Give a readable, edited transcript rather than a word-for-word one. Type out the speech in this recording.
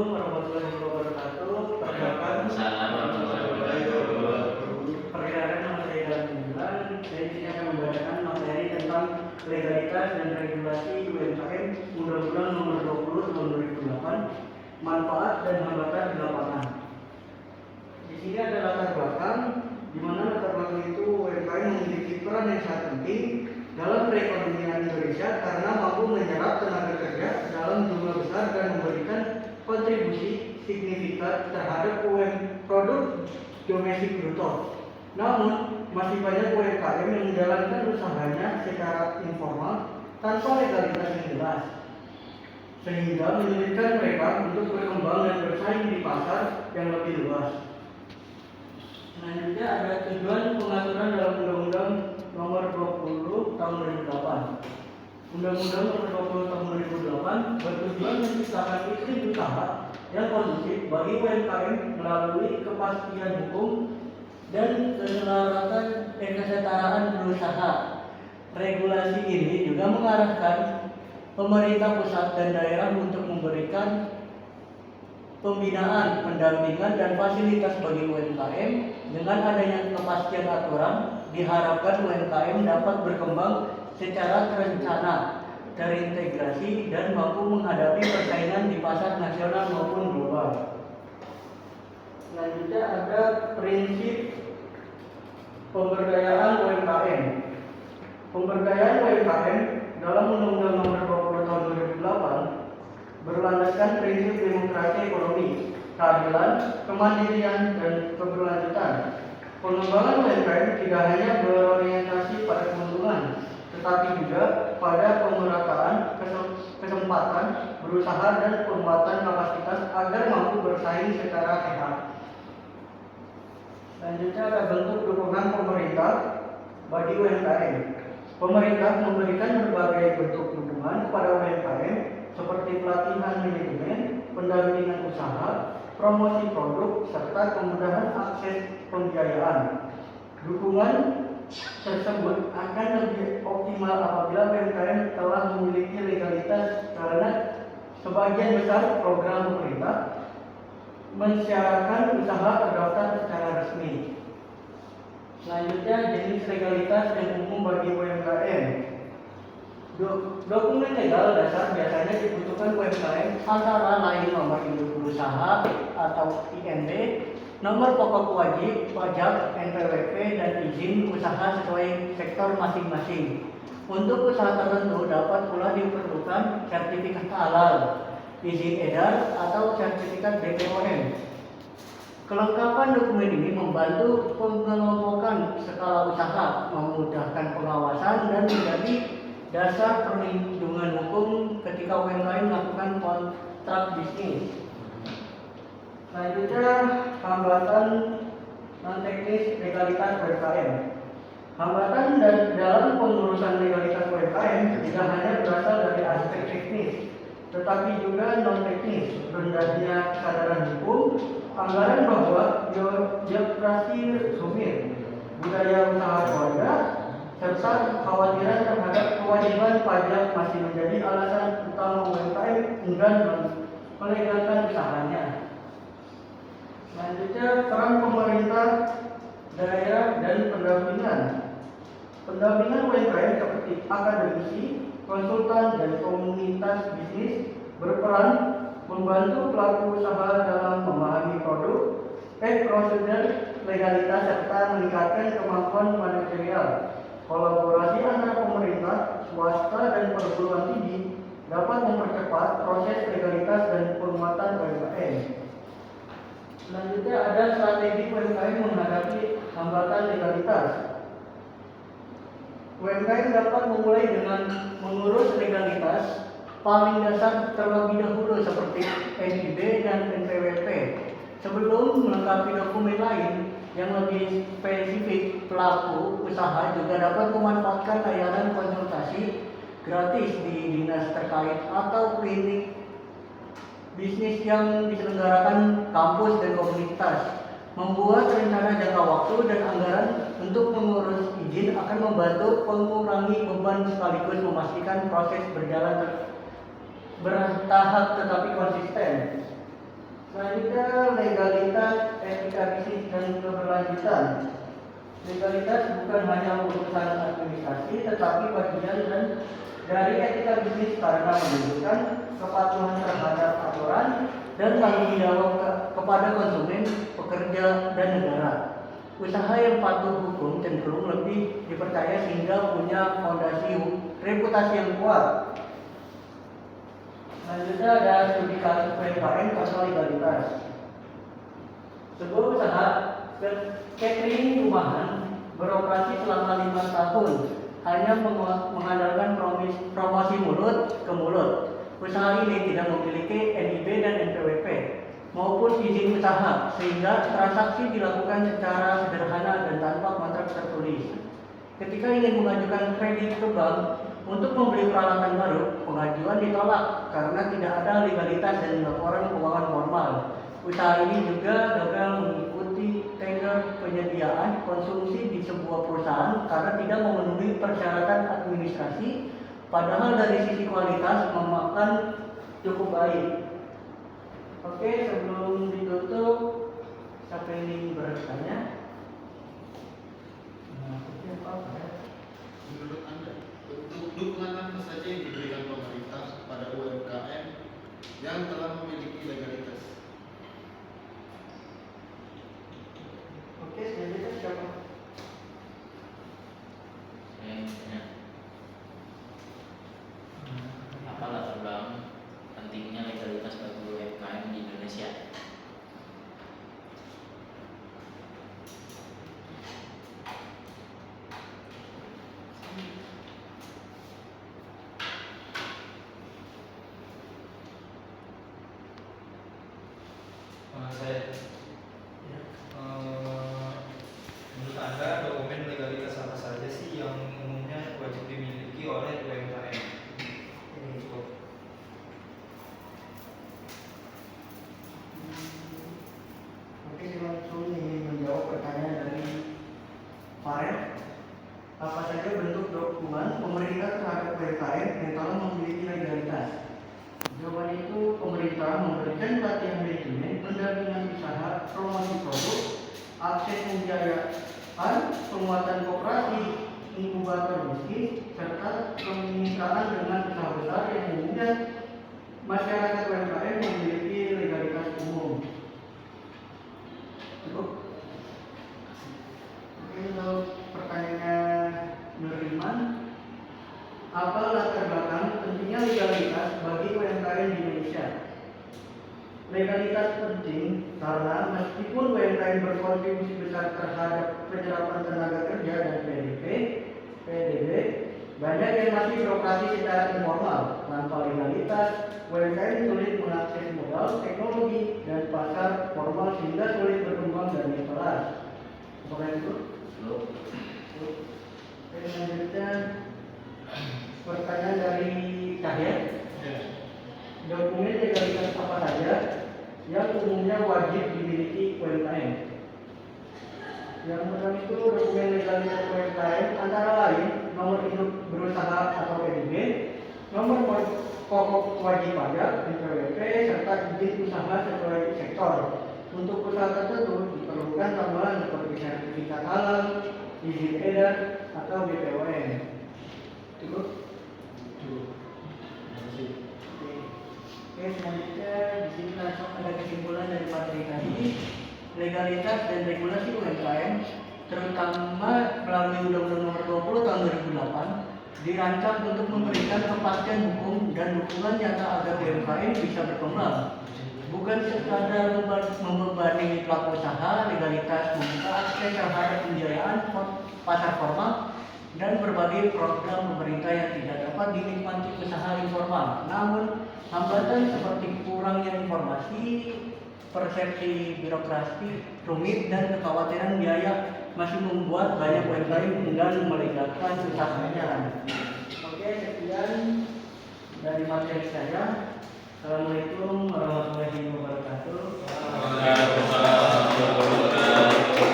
warahmatullahi wabarakatuh. Perkenalkan, perkenalkan nama saya Dalam Bulan. Saya di sini akan membacakan materi tentang legalitas dan regulasi UMKM Undang-Undang Nomor 20 Tahun 2008, manfaat dan hambatan di lapangan. Di sini ada latar belakang, di mana latar belakang itu UMKM memiliki peran yang sangat penting dalam perekonomian Indonesia karena mampu menyerap tenaga kerja dalam jumlah besar dan memberikan kontribusi signifikan terhadap produk domestik bruto. Namun, masih banyak UMKM yang menjalankan usahanya secara informal tanpa legalitas yang jelas, sehingga menyulitkan mereka untuk berkembang dan bersaing di pasar yang lebih luas. Selanjutnya ada tujuan pengaturan dalam Undang-Undang Nomor 20 Tahun 2008. Undang-Undang Nomor 20 Tahun 2008 bertujuan menciptakan iklim usaha yang kondusif bagi UMKM melalui kepastian hukum dan kesetaraan berusaha. Regulasi ini juga mengarahkan pemerintah pusat dan daerah untuk memberikan pembinaan, pendampingan, dan fasilitas bagi UMKM. Dengan adanya kepastian aturan, diharapkan UMKM dapat berkembang secara terencana, terintegrasi, dan mampu menghadapi persaingan di pasar nasional maupun global. Selanjutnya ada prinsip pemberdayaan UMKM. Pemberdayaan UMKM dalam Undang-Undang Nomor 20 Tahun 2008 berlandaskan prinsip demokrasi ekonomi, keadilan, kemandirian, dan keberlanjutan. Pengembangan UMKM tidak hanya berorientasi pada keuntungan, tetapi juga pada pemerataan kesempatan berusaha dan penguatan kapasitas agar mampu bersaing secara sehat. Selanjutnya ada bentuk dukungan pemerintah bagi UMKM. Pemerintah memberikan berbagai bentuk dukungan kepada UMKM seperti pelatihan manajemen, pendampingan usaha, promosi produk, serta kemudahan akses pembiayaan. Dukungan tersebut akan lebih optimal apabila UMKM telah memiliki legalitas karena sebagian besar program pemerintah mensyaratkan usaha terdaftar secara resmi. Selanjutnya, jenis legalitas yang umum bagi UMKM. Dokumen legal dasar biasanya dibutuhkan UMKM antara lain nomor induk berusaha atau IND, nomor pokok wajib pajak NPWP, dan izin usaha sesuai sektor masing-masing. Untuk usaha tertentu dapat pula diperlukan sertifikat halal, izin edar, atau sertifikat BPOM. Kelengkapan dokumen ini membantu pengelompokan skala usaha, memudahkan pengawasan, dan menjadi dasar perlindungan hukum ketika UMKM melakukan kontrak bisnis. Selanjutnya, hambatan non-teknis legalitas UMKM. Hambatan dalam pengurusan legalitas UMKM tidak hanya berasal dari aspek teknis, tetapi juga non-teknis, rendahnya kesadaran hukum, anggaran bahwa birokrasi rumit, budaya usaha keluarga, serta kekhawatiran terhadap kewajiban pajak masih menjadi alasan utama UMKM enggan melegalkan usahanya. Selanjutnya, peran pemerintah daerah dan pendampingan. Pendampingan UMKM seperti akademisi, konsultan, dan komunitas bisnis berperan membantu pelaku usaha dalam memahami produk, prosedur, legalitas, serta meningkatkan kemampuan manajerial. Kolaborasi antara pemerintah, swasta, dan perguruan tinggi dapat mempercepat proses legalitas dan penguatan UMKM. Selanjutnya ada strategi UMKM menghadapi hambatan legalitas. UMKM dapat memulai dengan mengurus legalitas paling dasar terlebih dahulu seperti NIB dan NPWP. Sebelum melengkapi dokumen lain yang lebih spesifik, pelaku usaha juga dapat memanfaatkan layanan konsultasi gratis di dinas terkait atau klinik bisnis yang diselenggarakan kampus dan komunitas. Membuat rencana jangka waktu dan anggaran untuk mengurus izin akan membantu mengurangi beban sekaligus memastikan proses berjalan bertahap tetapi konsisten. Selanjutnya legalitas, etika bisnis dan keberlanjutan. Legalitas bukan hanya urusan administrasi, tetapi bagian dan dari etika bisnis karena menunjukkan kepatuhan terhadap aturan dan tanggung jawab kepada konsumen, pekerja, dan negara. Usaha yang patuh hukum cenderung lebih dipercaya sehingga punya fondasi reputasi yang kuat. Selanjutnya ada studi kasus UMKM tanpa legalitas. Sebuah usaha catering rumahan beroperasi selama 5 tahun hanya mengandalkan promosi mulut ke mulut. Usaha ini tidak memiliki NIB dan NPWP maupun izin usaha, sehingga transaksi dilakukan secara sederhana dan tanpa kontrak tertulis. Ketika ingin mengajukan kredit ke bank untuk membeli peralatan baru, pengajuan ditolak karena tidak ada legalitas dan laporan keuangan formal. Usaha ini juga gagal mengikuti tender penyediaan konsumsi di sebuah perusahaan karena tidak memenuhi persyaratan administrasi, padahal dari sisi kualitas memakan cukup baik. Oke, sebelum ditutup, siapa ini bertanya? Menurut Anda, bentuk dukungan apa saja yang diberikan pemerintah kepada UMKM yang telah memiliki legalitas? Oke, selanjutnya siapa? Apa latar belakang pentingnya legalitas bagi UMKM di Indonesia? Menurut Anda dokumen legalitas apa saja sih yang umumnya wajib dimiliki oleh UMKM? Oke, langsung ingin menjawab pertanyaan dari Farel. Apa saja bentuk dokumen pemerintah terhadap UMKM yang telah memiliki legalitas? Jawaban itu, pemerintah memberikan pelatihan manajemen, pendampingan usaha, promosi produk, akses pembiayaan, penguatan koperasi, inkubator bisnis, serta kemitraan dengan usaha besar yang umumnya masyarakat UMKM memiliki legalitas umum. Cukup. Oke, untuk pertanyaannya Nuriman, apa latar belakang pentingnya legalitas bagi UMKM di Indonesia? Legalitas penting karena meskipun UMKM berkontribusi besar terhadap penyerapan tenaga kerja dan PDB, banyak yang masih beroperasi secara informal. Tanpa legalitas, UMKM sulit mengakses modal, teknologi, dan pasar formal sehingga sulit berkembang dan berkelas. Apakah itu? Selanjutnya, pertanyaan dari Cahya. Dokumen legalitas apa saja yang umumnya wajib dimiliki UMKM? Yang pertama itu dokumen legalitas UMKM antara lain nomor induk berusaha atau PDB, nomor pokok wajib pajak (NPWP), serta izin usaha sesuai sektor. Untuk usaha tertentu diperlukan tambahan seperti sertifikat halal, izin edar, atau BPOM. Cukup? Oke, selanjutnya di sini langsung ada kesimpulan dari materi tadi. Legalitas dan regulasi UMKM, terutama melalui Undang-Undang Nomor 20 Tahun 2008, dirancang untuk memberikan kepastian hukum dan dukungan nyata agar UMKM bisa berkembang. Bukan sekadar membebani pelaku usaha, legalitas membuka akses terhadap pembiayaan pasar formal dan berbagai program pemerintah yang tidak dapat dinikmati usaha informal. Namun, hambatan seperti kurangnya informasi, persepsi birokrasi rumit, dan kekhawatiran biaya masih membuat banyak UMKM enggan melegalkan usahanya. Oke, sekian dari materi saya. Assalamualaikum warahmatullahi wabarakatuh.